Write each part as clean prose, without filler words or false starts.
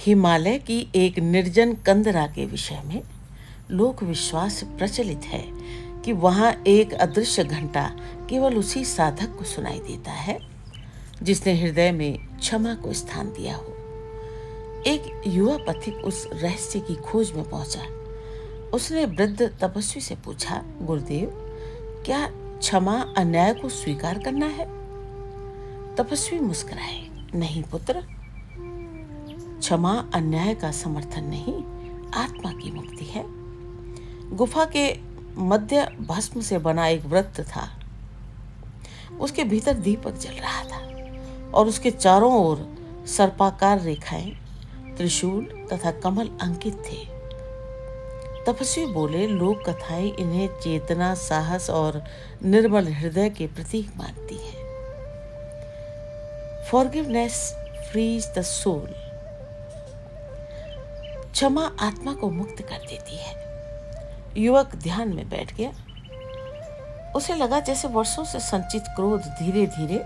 हिमालय की एक निर्जन कंदरा के विषय में लोक विश्वास प्रचलित है कि वहाँ एक अदृश्य घंटा केवल उसी साधक को सुनाई देता है जिसने हृदय में क्षमा को स्थान दिया हो। एक युवा पथिक उस रहस्य की खोज में पहुंचा। उसने वृद्ध तपस्वी से पूछा, गुरुदेव, क्या क्षमा अन्याय को स्वीकार करना है? तपस्वी मुस्कुराए, नहीं पुत्र, क्षमा अन्याय का समर्थन नहीं, आत्मा की मुक्ति है। गुफा के मध्य भस्म से बना एक वृत्त था। उसके भीतर दीपक जल रहा था और उसके चारों ओर सर्पाकार रेखाएं, त्रिशूल तथा कमल अंकित थे। तपस्वी बोले, लोक कथाएं इन्हें चेतना, साहस और निर्मल हृदय के प्रतीक मानती है। Forgiveness frees the soul. क्षमा आत्मा को मुक्त कर देती है। युवक ध्यान में बैठ गया। उसे लगा जैसे वर्षों से संचित क्रोध धीरे धीरे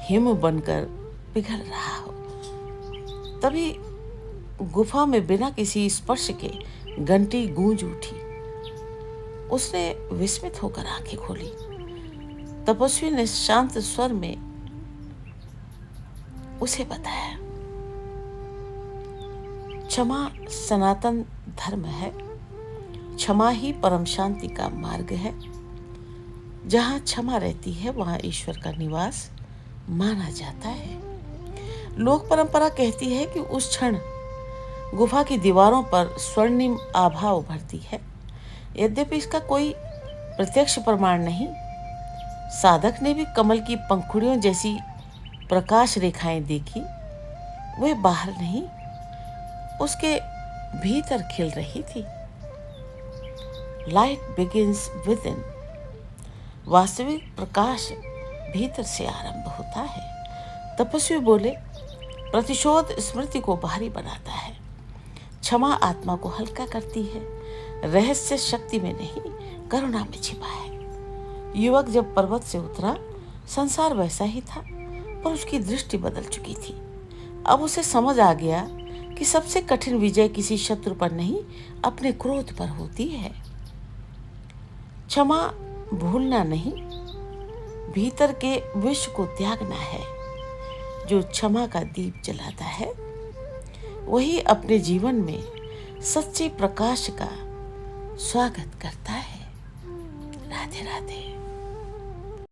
हिम बनकर पिघल रहा हो। तभी गुफा में बिना किसी स्पर्श के घंटी गूंज उठी। उसने विस्मित होकर आंखें खोली। तपस्वी ने शांत स्वर में उसे बताया, क्षमा सनातन धर्म है। क्षमा ही परम शांति का मार्ग है। जहाँ क्षमा रहती है वहाँ ईश्वर का निवास माना जाता है। लोक परंपरा कहती है कि उस क्षण गुफा की दीवारों पर स्वर्णिम आभा उभरती है। यद्यपि इसका कोई प्रत्यक्ष प्रमाण नहीं, साधक ने भी कमल की पंखुड़ियों जैसी प्रकाश रेखाएं देखी। वे बाहर नहीं, उसके भीतर खिल रही थी। Light begins with in. वास्तविक प्रकाश भीतर से आरंभ होता है। तपस्वी बोले, प्रतिशोध स्मृति को भारी बनाता है, क्षमा आत्मा को हल्का करती है। रहस्य शक्ति में नहीं, करुणा में छिपा है। युवक जब पर्वत से उतरा, संसार वैसा ही था, पर उसकी दृष्टि बदल चुकी थी। अब उसे समझ आ गया कि सबसे कठिन विजय किसी शत्रु पर नहीं, अपने क्रोध पर होती है। क्षमा भूलना नहीं, भीतर के विष को त्यागना है। जो क्षमा का दीप जलाता है वही अपने जीवन में सच्चे प्रकाश का स्वागत करता है। राधे राधे।